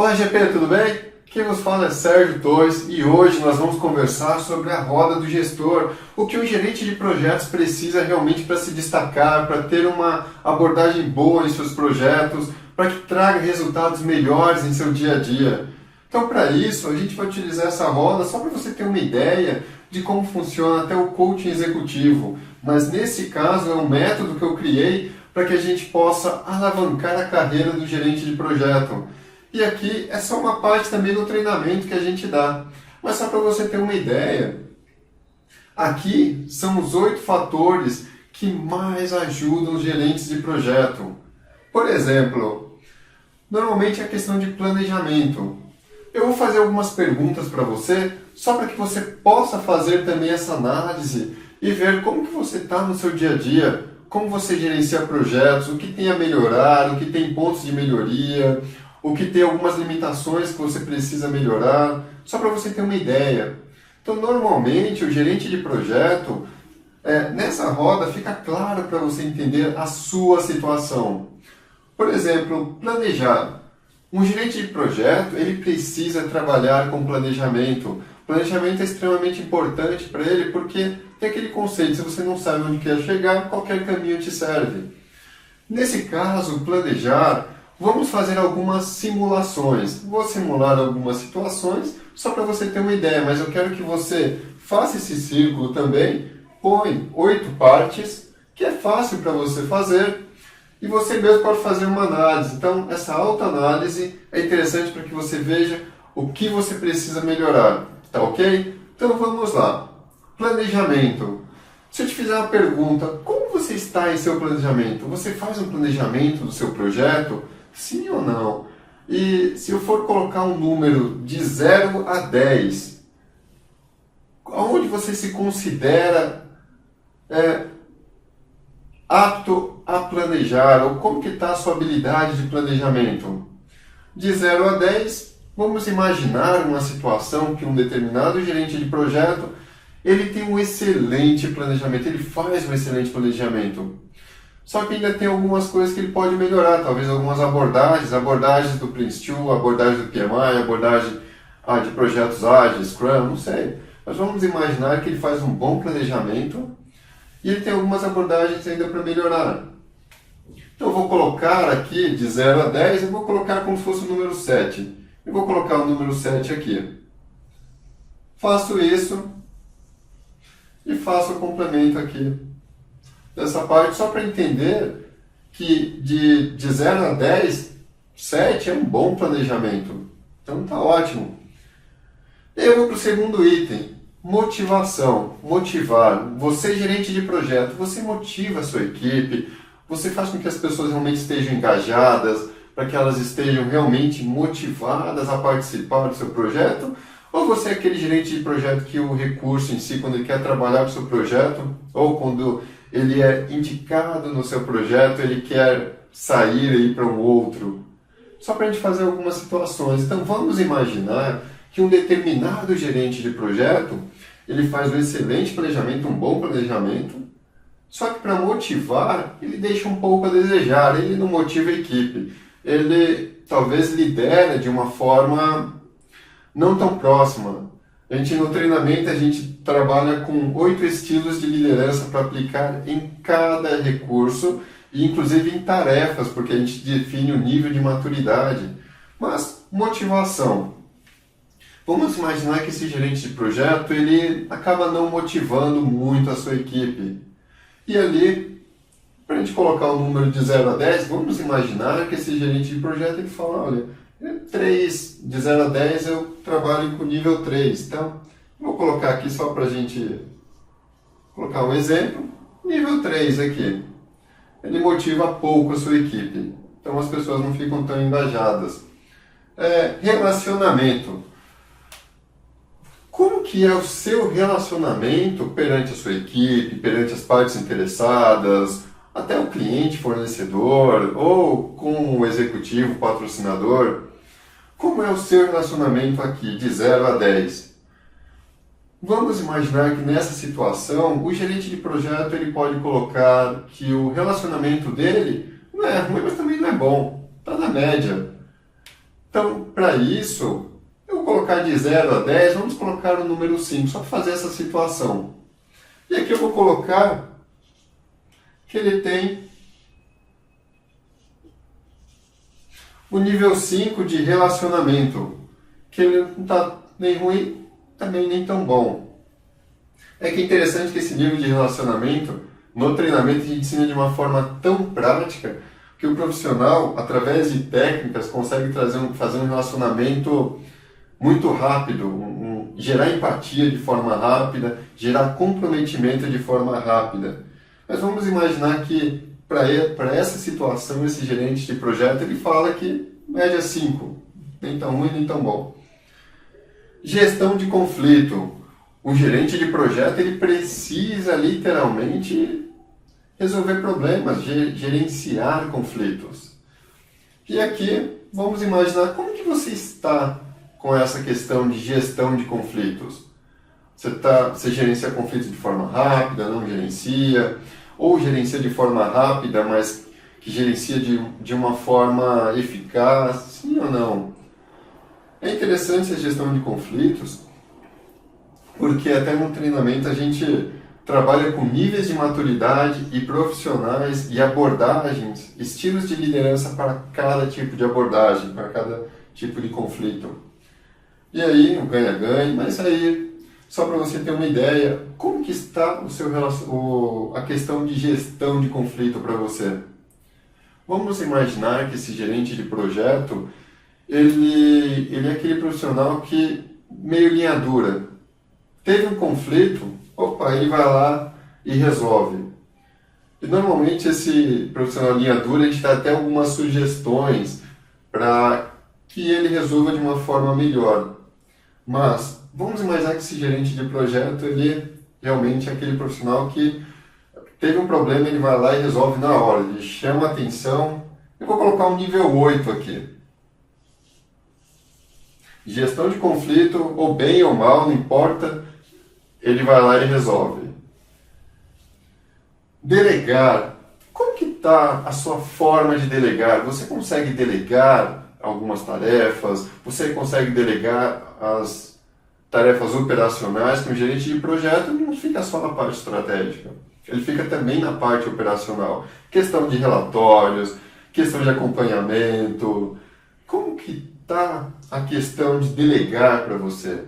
Olá GP, tudo bem? Quem nos fala é Sérgio Torres e hoje nós vamos conversar sobre a roda do gestor, o que um gerente de projetos precisa realmente para se destacar, para ter uma abordagem boa em seus projetos, para que traga resultados melhores em seu dia a dia. Então, para isso, a gente vai utilizar essa roda só para você ter uma ideia de como funciona até o coaching executivo. Mas nesse caso é um método que eu criei para que a gente possa alavancar a carreira do gerente de projeto. E aqui é só uma parte também do treinamento que a gente dá. Mas só para você ter uma ideia, aqui são os 8 fatores que mais ajudam os gerentes de projeto. Por exemplo, normalmente é a questão de planejamento. Eu vou fazer algumas perguntas para você, só para que você possa fazer também essa análise e ver como que você está no seu dia a dia, como você gerencia projetos, o que tem a melhorar, o que tem pontos de melhoria, o que tem algumas limitações que você precisa melhorar, só para você ter uma ideia. Então, normalmente, o gerente de projeto, nessa roda, fica claro para você entender a sua situação. Por exemplo, planejar. Um gerente de projeto, ele precisa trabalhar com planejamento. Planejamento é extremamente importante para ele porque tem aquele conceito, se você não sabe onde quer chegar, qualquer caminho te serve. Nesse caso, planejar, vamos fazer algumas simulações. Vou simular algumas situações só para você ter uma ideia, mas eu quero que você faça esse círculo também, põe 8 partes, que é fácil para você fazer, e você mesmo pode fazer uma análise. Então, essa autoanálise é interessante para que você veja o que você precisa melhorar. Tá ok? Então vamos lá. Planejamento. Se eu te fizer uma pergunta, como você está em seu planejamento? Você faz um planejamento do seu projeto? Sim ou não? E se eu for colocar um número de 0 a 10, aonde você se considera apto a planejar? Ou como que está a sua habilidade de planejamento? De 0 a 10, vamos imaginar uma situação que um determinado gerente de projeto, ele tem um excelente planejamento, ele faz um excelente planejamento. Só que ainda tem algumas coisas que ele pode melhorar, talvez algumas abordagens do Prince2, abordagem do PMI, abordagem de projetos ágeis, Scrum, não sei. Mas vamos imaginar que ele faz um bom planejamento e ele tem algumas abordagens ainda para melhorar. Então eu vou colocar aqui de 0 a 10, eu vou colocar como se fosse o número 7. Eu vou colocar o número 7 aqui. Faço isso e faço o complemento aqui dessa parte, só para entender que de 0 a 10, 7 é um bom planejamento. Então tá ótimo. Eu vou para o segundo item, motivação, motivar. Você, gerente de projeto, você motiva a sua equipe, você faz com que as pessoas realmente estejam engajadas, para que elas estejam realmente motivadas a participar do seu projeto? Ou você é aquele gerente de projeto que o recurso em si, quando ele quer trabalhar para o seu projeto, ou quando ele é indicado no seu projeto, ele quer sair aí para um outro? Só para a gente fazer algumas situações. Então vamos imaginar que um determinado gerente de projeto, ele faz um excelente planejamento, um bom planejamento, só que para motivar, ele deixa um pouco a desejar, ele não motiva a equipe. Ele talvez lidera de uma forma não tão próxima. No treinamento, a gente trabalha com 8 estilos de liderança para aplicar em cada recurso, e inclusive em tarefas, porque a gente define o nível de maturidade. Mas, motivação. Vamos imaginar que esse gerente de projeto, ele acaba não motivando muito a sua equipe. E ali, para a gente colocar um número de 0 a 10, vamos imaginar que esse gerente de projeto ele fala, olha, 3, de 0 a 10 eu trabalho com nível 3. Então, vou colocar aqui só para a gente colocar um exemplo. Nível 3 aqui. Ele motiva pouco a sua equipe. Então as pessoas não ficam tão engajadas. Relacionamento. Como que é o seu relacionamento perante a sua equipe, perante as partes interessadas, até o cliente fornecedor ou com o executivo patrocinador? Como é o seu relacionamento aqui, de 0 a 10? Vamos imaginar que nessa situação, o gerente de projeto ele pode colocar que o relacionamento dele não é ruim, mas também não é bom. Está na média. Então, para para isso, eu vou colocar de 0 a 10, vamos colocar o número 5, só para fazer essa situação. E aqui eu vou colocar que ele tem o nível 5 de relacionamento, que ele não está nem ruim, também nem tão bom. É que é interessante que esse nível de relacionamento, no treinamento, a gente ensina de uma forma tão prática que o profissional, através de técnicas, consegue fazer um relacionamento muito rápido, gerar empatia de forma rápida, gerar comprometimento de forma rápida. Mas vamos imaginar que, para essa situação, esse gerente de projeto, ele fala que média 5, nem tão ruim, nem tão bom. Gestão de conflito. O gerente de projeto, ele precisa literalmente resolver problemas, gerenciar conflitos. E aqui, vamos imaginar como que você está com essa questão de gestão de conflitos. Você gerencia conflitos de forma rápida, não gerencia, ou gerencia de forma rápida, mas que gerencia de uma forma eficaz, sim ou não? É interessante a gestão de conflitos, porque até no treinamento a gente trabalha com níveis de maturidade e profissionais e abordagens, estilos de liderança para cada tipo de abordagem, para cada tipo de conflito. E aí, um ganha-ganha, mas aí, só para você ter uma ideia, como que está a questão de gestão de conflito para você? Vamos imaginar que esse gerente de projeto, ele é aquele profissional que, meio linha dura, teve um conflito, ele vai lá e resolve. E normalmente esse profissional linha dura, a gente dá até algumas sugestões para que ele resolva de uma forma melhor. Mas vamos imaginar que esse gerente de projeto, ele realmente é aquele profissional que teve um problema, ele vai lá e resolve na hora, ele chama a atenção. Eu vou colocar um nível 8 aqui. Gestão de conflito, ou bem ou mal, não importa, ele vai lá e resolve. Delegar. Como que está a sua forma de delegar? Você consegue delegar algumas tarefas? Você consegue delegar as tarefas operacionais? Que um gerente de projeto não fica só na parte estratégica. Ele fica também na parte operacional. Questão de relatórios, questão de acompanhamento. Como que está a questão de delegar para você?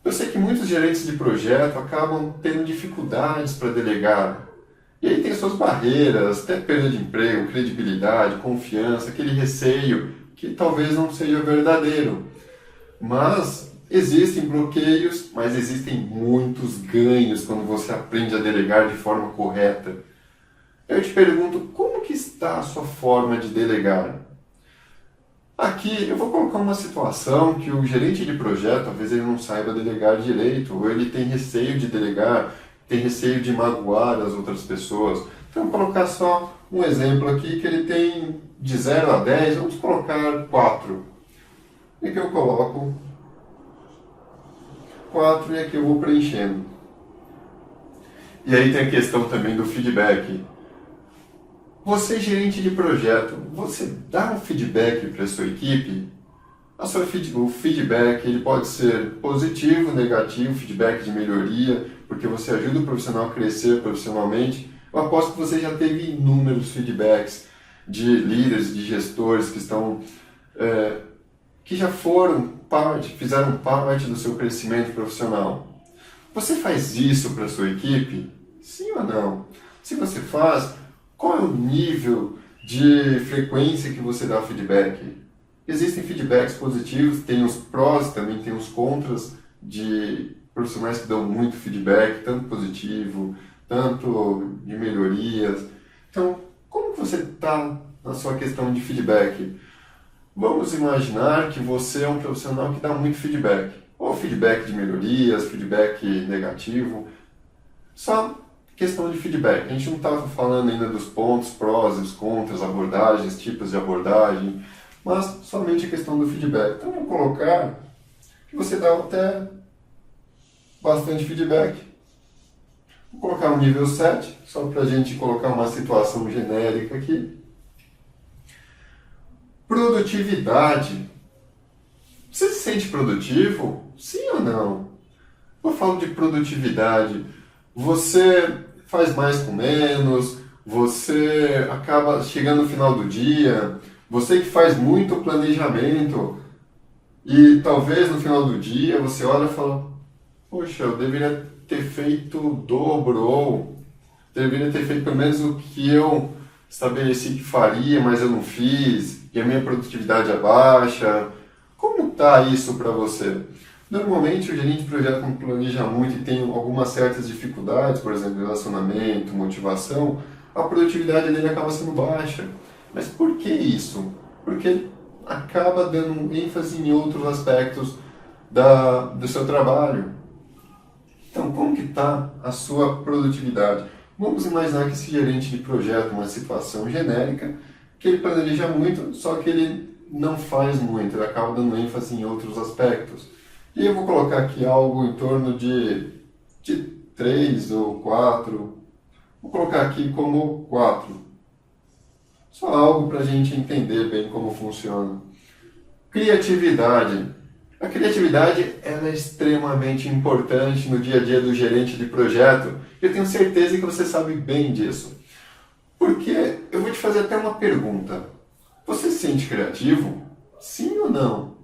Eu sei que muitos gerentes de projeto acabam tendo dificuldades para delegar. E aí tem suas barreiras, até perda de emprego, credibilidade, confiança, aquele receio que talvez não seja verdadeiro. Mas existem bloqueios, mas existem muitos ganhos quando você aprende a delegar de forma correta. Eu te pergunto, como que está a sua forma de delegar? Aqui eu vou colocar uma situação que o gerente de projeto, talvez ele não saiba delegar direito, ou ele tem receio de delegar, tem receio de magoar as outras pessoas. Então eu vou colocar só um exemplo aqui, que ele tem de 0 a 10, vamos colocar 4. E aqui eu coloco 4 e aqui eu vou preenchendo. E aí tem a questão também do feedback. Você, gerente de projeto, você dá um feedback para a sua equipe? O feedback ele pode ser positivo, negativo, feedback de melhoria, porque você ajuda o profissional a crescer profissionalmente. Eu aposto que você já teve inúmeros feedbacks de líderes, de gestores que já fizeram parte do seu crescimento profissional. Você faz isso para a sua equipe? Sim ou não? Se você faz, qual é o nível de frequência que você dá feedback? Existem feedbacks positivos, tem os prós, também tem os contras de profissionais que dão muito feedback, tanto positivo, tanto de melhorias. Então, como você está na sua questão de feedback? Vamos imaginar que você é um profissional que dá muito feedback. Ou feedback de melhorias, feedback negativo. Só questão de feedback. A gente não estava falando ainda dos pontos, prós e os contras, abordagens, tipos de abordagem, mas somente a questão do feedback. Então, vou colocar que você dá até bastante feedback. Vou colocar um nível 7, só para a gente colocar uma situação genérica aqui. Produtividade. Você se sente produtivo? Sim ou não? Eu falo de produtividade. Você faz mais com menos, você acaba chegando no final do dia, você que faz muito planejamento e talvez no final do dia você olha e fala: poxa, eu deveria ter feito o dobro, ou deveria ter feito pelo menos o que eu estabeleci que faria, mas eu não fiz, e a minha produtividade é baixa. Como está isso para você? Normalmente o gerente de projeto não planeja muito e tem algumas certas dificuldades, por exemplo, relacionamento, motivação, a produtividade dele acaba sendo baixa. Mas por que isso? Porque ele acaba dando ênfase em outros aspectos do seu trabalho. Então, como que está a sua produtividade? Vamos imaginar que esse gerente de projeto, uma situação genérica, que ele planeja muito, só que ele não faz muito, ele acaba dando ênfase em outros aspectos. E eu vou colocar aqui algo em torno de 3 ou 4, vou colocar aqui como 4. Só algo para a gente entender bem como funciona. Criatividade. A criatividade ela é extremamente importante no dia a dia do gerente de projeto. Eu tenho certeza que você sabe bem disso. Porque eu vou te fazer até uma pergunta. Você se sente criativo? Sim ou não?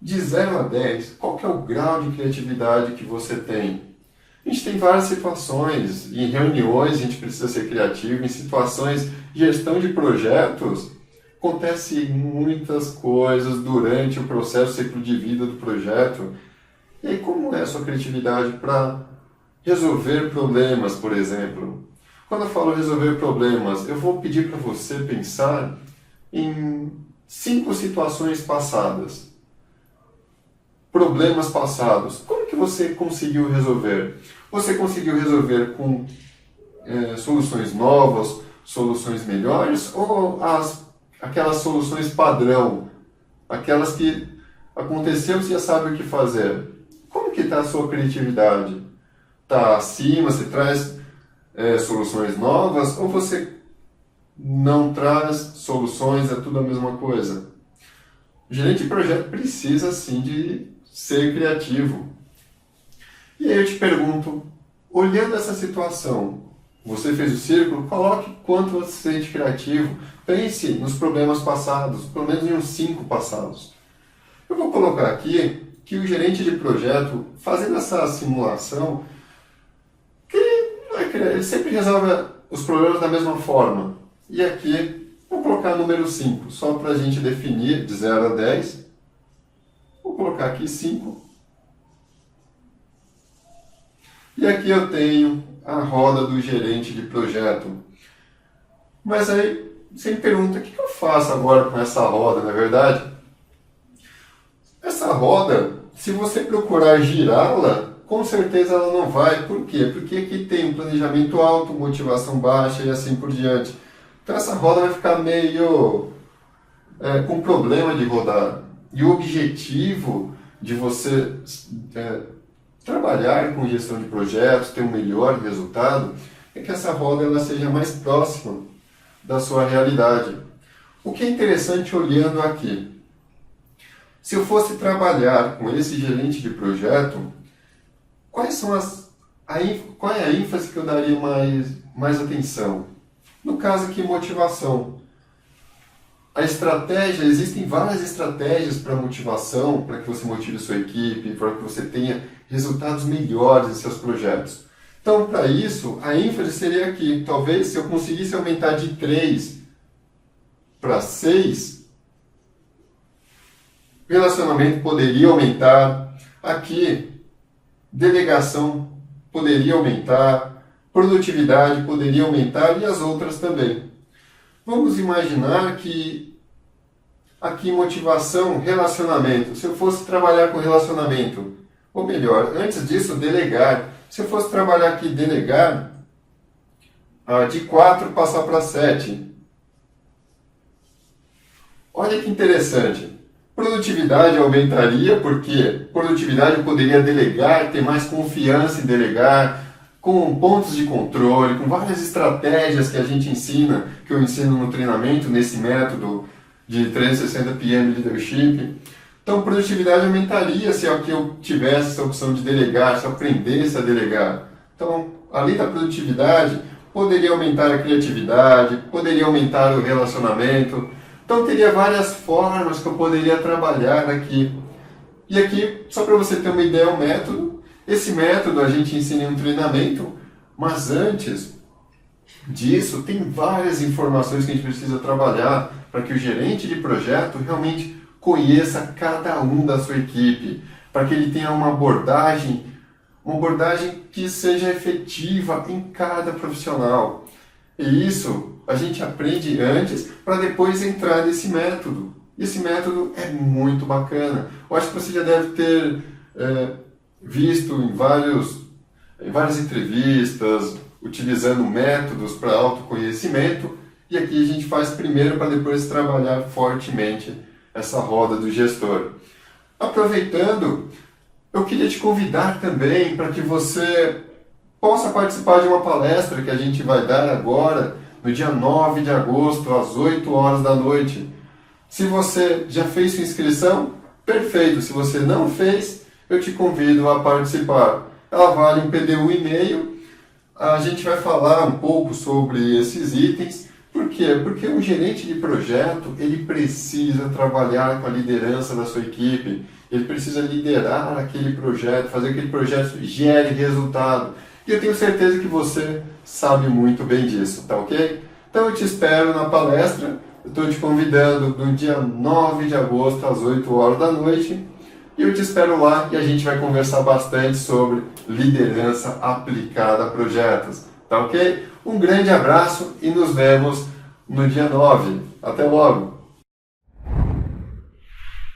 De 0 a 10, qual que é o grau de criatividade que você tem? A gente tem várias situações. Em reuniões a gente precisa ser criativo. Em situações de gestão de projetos, acontece muitas coisas durante o processo, ciclo de vida do projeto. E aí, como é a sua criatividade para resolver problemas, por exemplo? Quando eu falo resolver problemas, eu vou pedir para você pensar em 5 situações passadas. Problemas passados. Como que você conseguiu resolver? Você conseguiu resolver com soluções novas, soluções melhores, ou aquelas soluções padrão, aquelas que aconteceu e você já sabe o que fazer? Como que está a sua criatividade? Está acima, você traz soluções novas, ou você não traz soluções, é tudo a mesma coisa? O gerente de projeto precisa sim de ser criativo. E aí eu te pergunto, olhando essa situação, você fez o círculo, coloque quanto você se sente criativo, pense nos problemas passados, pelo menos em uns 5 passados. Eu vou colocar aqui que o gerente de projeto, fazendo essa simulação, ele sempre resolve os problemas da mesma forma. E aqui, vou colocar o número 5, só para a gente definir de 0 a 10. Vou colocar aqui 5. E aqui eu tenho a roda do gerente de projeto. Mas aí, você me pergunta, o que eu faço agora com essa roda, não é verdade? Essa roda, se você procurar girá-la, com certeza ela não vai. Por quê? Porque aqui tem um planejamento alto, motivação baixa e assim por diante. Então essa roda vai ficar meio com problema de rodar. E o objetivo de você trabalhar com gestão de projetos, ter um melhor resultado, é que essa roda ela seja mais próxima da sua realidade. O que é interessante olhando aqui, se eu fosse trabalhar com esse gerente de projeto, qual é a ênfase que eu daria mais atenção? No caso aqui, motivação. A estratégia, existem várias estratégias para motivação, para que você motive a sua equipe, para que você tenha resultados melhores em seus projetos. Então, para isso, a ênfase seria aqui. Talvez, se eu conseguisse aumentar de 3 para 6, relacionamento poderia aumentar. Aqui, delegação poderia aumentar, produtividade poderia aumentar e as outras também. Vamos imaginar que aqui motivação, relacionamento. Se eu fosse trabalhar com relacionamento, ou melhor, antes disso, delegar. Se eu fosse trabalhar aqui delegar, de 4 passar para 7. Olha que interessante. Produtividade aumentaria, porque produtividade eu poderia delegar, ter mais confiança em delegar, com pontos de controle, com várias estratégias que a gente ensina, que eu ensino no treinamento, nesse método de 360 PM Leadership. Então, produtividade aumentaria se eu tivesse essa opção de delegar, se eu aprendesse a delegar. Então, além da produtividade, poderia aumentar a criatividade, poderia aumentar o relacionamento. Então, teria várias formas que eu poderia trabalhar aqui. E aqui, só para você ter uma ideia, o método. Esse método a gente ensina em um treinamento, mas antes disso, tem várias informações que a gente precisa trabalhar para que o gerente de projeto realmente conheça cada um da sua equipe, para que ele tenha uma abordagem que seja efetiva em cada profissional. E isso a gente aprende antes para depois entrar nesse método. Esse método é muito bacana. Eu acho que você já deve ter visto em várias entrevistas, utilizando métodos para autoconhecimento, e aqui a gente faz primeiro para depois trabalhar fortemente essa roda do gestor. Aproveitando, eu queria te convidar também para que você possa participar de uma palestra que a gente vai dar agora, no dia 9 de agosto, às 8 horas da noite. Se você já fez sua inscrição, perfeito. Se você não fez, eu te convido a participar. Ela vale um PDU e meio. A gente vai falar um pouco sobre esses itens. Por quê? Porque um gerente de projeto, ele precisa trabalhar com a liderança da sua equipe. Ele precisa liderar aquele projeto, fazer que aquele projeto gere resultado. E eu tenho certeza que você sabe muito bem disso, tá ok? Então eu te espero na palestra. Eu estou te convidando no dia 9 de agosto, às 8 horas da noite. E eu te espero lá e a gente vai conversar bastante sobre liderança aplicada a projetos. Tá ok? Um grande abraço e nos vemos no dia 9. Até logo!